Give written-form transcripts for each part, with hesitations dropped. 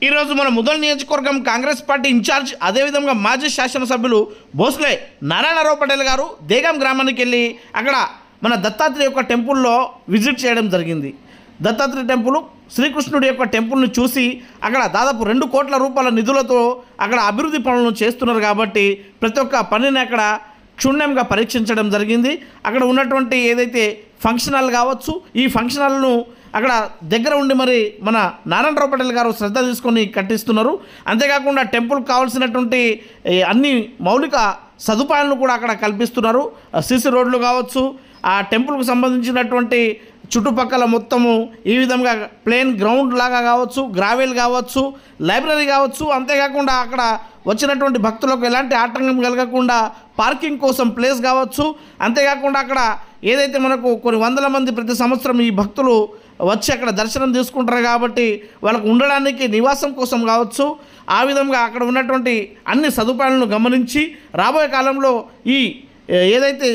ఈ రోజు మన ముదల్ నియోజకవర్గం కాంగ్రెస్ పార్టీ ఇన్ఛార్జ్ అదేవిధంగా మాజీ శాసనసభ్యులు భోస్లే నారాయణరావు పటేల్ గారు దేగం గ్రామానికి వెళ్ళి అక్కడ మన దత్తాత్రేయ యొక్క టెంపుల్లో విజిట్ చేయడం జరిగింది. దత్తాత్రేయ టెంపుల్ శ్రీకృష్ణుడి యొక్క టెంపుల్ని చూసి అక్కడ దాదాపు 2 కోట్ల రూపాయల నిధులతో అక్కడ అభివృద్ధి పనులను చేస్తున్నారు కాబట్టి ప్రతి ఒక్క పనిని అక్కడ క్షుణ్ణంగా పరీక్షించడం జరిగింది. అక్కడ ఉన్నటువంటి ఏదైతే ఫంక్షన్ హాల్ కావచ్చు, ఈ ఫంక్షన్ హాల్ను అక్కడ దగ్గర ఉండి మరి మన నారాయణరావు పటేల్ గారు శ్రద్ధ తీసుకొని కట్టిస్తున్నారు. అంతేకాకుండా టెంపుల్కి కావాల్సినటువంటి అన్ని మౌలిక సదుపాయాలను కూడా అక్కడ కల్పిస్తున్నారు. సీసీ రోడ్లు కావచ్చు, ఆ టెంపుల్కు సంబంధించినటువంటి చుట్టుపక్కల మొత్తము ఈ విధంగా ప్లేన్ గ్రౌండ్ లాగా కావచ్చు, గ్రావెల్ కావచ్చు, లైబ్రరీ కావచ్చు, అంతేకాకుండా అక్కడ వచ్చినటువంటి భక్తులకు ఎలాంటి ఆటంకం కలగకుండా పార్కింగ్ కోసం ప్లేస్ కావచ్చు, అంతేకాకుండా అక్కడ ఏదైతే మనకు కొన్ని వందల మంది ప్రతి సంవత్సరం ఈ భక్తులు వచ్చి అక్కడ దర్శనం తీసుకుంటారు కాబట్టి వాళ్ళకు ఉండడానికి నివాసం కోసం కావచ్చు, ఆ విధంగా అక్కడ ఉన్నటువంటి అన్ని సదుపాయాలను గమనించి రాబోయే కాలంలో ఈ ఏదైతే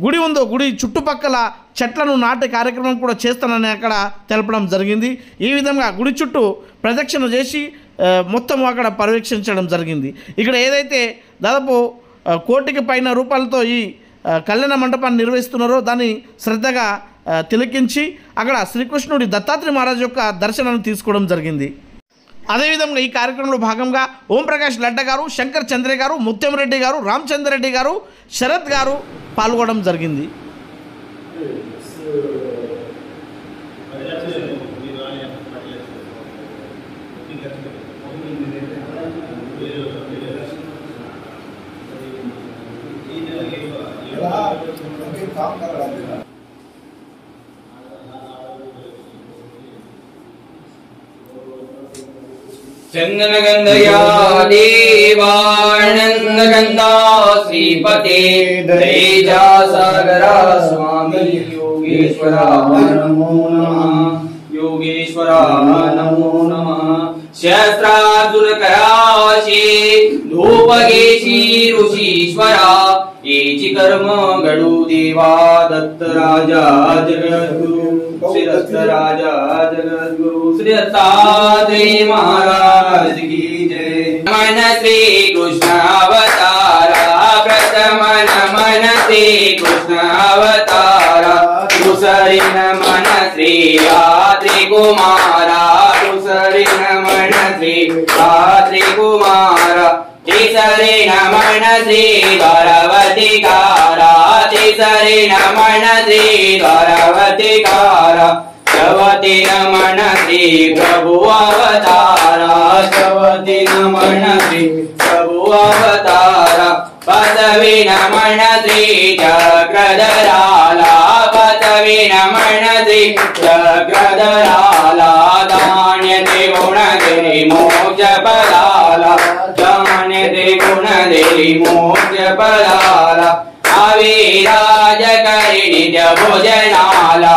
గుడి ఉందో గుడి చుట్టుపక్కల చెట్లను నాటే కార్యక్రమం కూడా చేస్తానని అక్కడ తెలపడం జరిగింది. ఈ విధంగా గుడి చుట్టూ ప్రదక్షిణ చేసి మొత్తం అక్కడ పర్యవేక్షించడం జరిగింది. ఇక్కడ ఏదైతే దాదాపు 1 కోటికి పైన రూపాయలతో ఈ కళ్యాణ మండపాన్ని నిర్వహిస్తున్నారో దాన్ని శ్రద్ధగా తిలకించి అక్కడ శ్రీకృష్ణుడి దత్తాత్రేయ మహారాజ్ యొక్క దర్శనాన్ని తీసుకోవడం జరిగింది. అదేవిధంగా ఈ కార్యక్రమంలో భాగంగా ఓంప్రకాష్ లడ్డ గారు, శంకర్ చంద్ర గారు, ముత్యం రెడ్డి గారు, రామచంద్ర రెడ్డి గారు, శరత్ గారు పాల్గొనడం జరిగింది. चंदनगंधया देवानंदगंधा श्रीपते तेजा सागरा स्वामी योगेश्वरा नमो नमः योगेश्वरा नमो नमः शस्त्रार्जुन कराशे धूपगेशी ऋषीश्वरा एची कर्म गडू देवा दत्त राजा जगद्गुरु श्री दत्त राजा जगद्गुरु श्री दत्तात्रेय महाराज की जय। नमन श्री कृष्ण अवतारा प्रथम नमन श्री कृष्ण अवतारा दूसरी नमन श्री रात्रि कुमारा दूसरी नमन श्री रात्रि कुमारा तीसरे नमन श्री द्वारवतिकारा तीसरे नमन श्री द्वारवतिकारा चवती नमन श्री प्रभु अवतारा चवती नमन श्री प्रभु अवतारा पदवी नमन श्री चक्रधराला पदवी नमन श्री चक्रधराला धान्य गुण गिरि मोक्ष पदाला धान्य गुण गिरि मोक्ष पदाला अविराज करि नित्य भोजनाला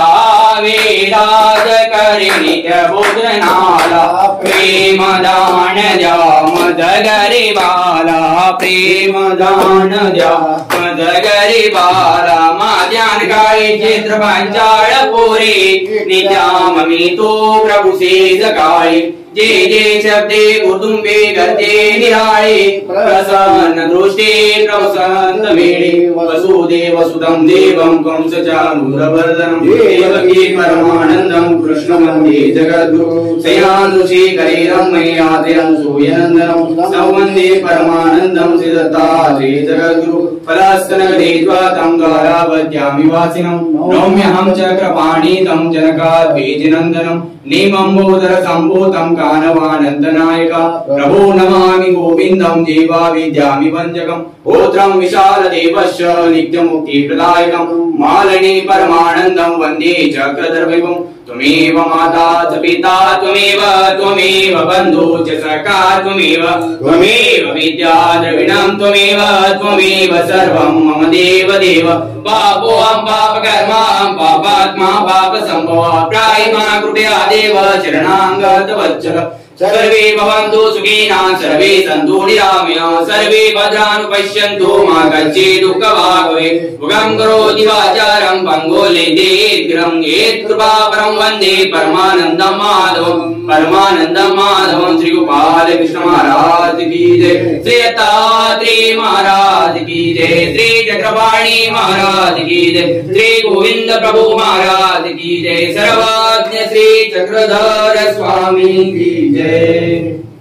अविराज करि नित्य भोजनाला प्रेम दान द्या मद गरिबाला प्रेम दान द्या मद गरिबाला माध्यान काळी चित्र पंचाळ पुरी नित्याममी तो प्रभु से सकाळी जे जे शब्दे कुटुंबे गर्ते निराळे प्रसन्न दृष्टे प्रसन्न मेळे वसुदेव सुतं देवं कंस चाणूरवर्धनं देवकी परमानन्दं कृष्ण वन्दे जगद्गुरु शयनानुषे करेरं मय्याद्यं सूर्यनन्दनं सौवन्दे परमानन्दं सिद्धतात्रेय जगद्गुरु फलस्तनगदेत्वा तं द्वारावत्यामि वासिनं नौम्यहं चक्रपाणि तं जनकाद्वेजिनन्दनं नीमम्बोदर सम्भूतं कानवानन्दनायक प्रभो नमामि गोविन्दं देवा विद्यामि वञ्जकं गोत्रं विशालदेवस्य नित्यमुक्तिप्रदायकं मालिनी परमानन्दं वन्दे चक्रधरविभुं त्वमेव माता च पिता त्वमेव बन्धु च सखा त्वमेव विद्या द्रविणं त्वमेव सर्वं मम देव देव पापोऽहं पापकर्मां पापात्मा पापसम्भवः प्रायमा कृपया देव शरणागतवत्सल सर्वे भवन्तु सुखिनः सर्वे सन्तु निरामयाः सर्वे भद्राणि पश्यन्तु मा कश्चित् दुःखभाग् भवेत् मुखं करोति वाचारं पङ्गुलिते गिरं यत्कृपापरं वन्दे परमानन्दं माधवं श्रीगोपालं राधे कृष्ण महाराज की जय, श्री दत्तात्रेय महाराज की जय, श्री चक्रपाणी महाराज की जय, श्री गोविंद प्रभु महाराज की जय, सर्वज्ञ श्री चक्रधर स्वामी की जय।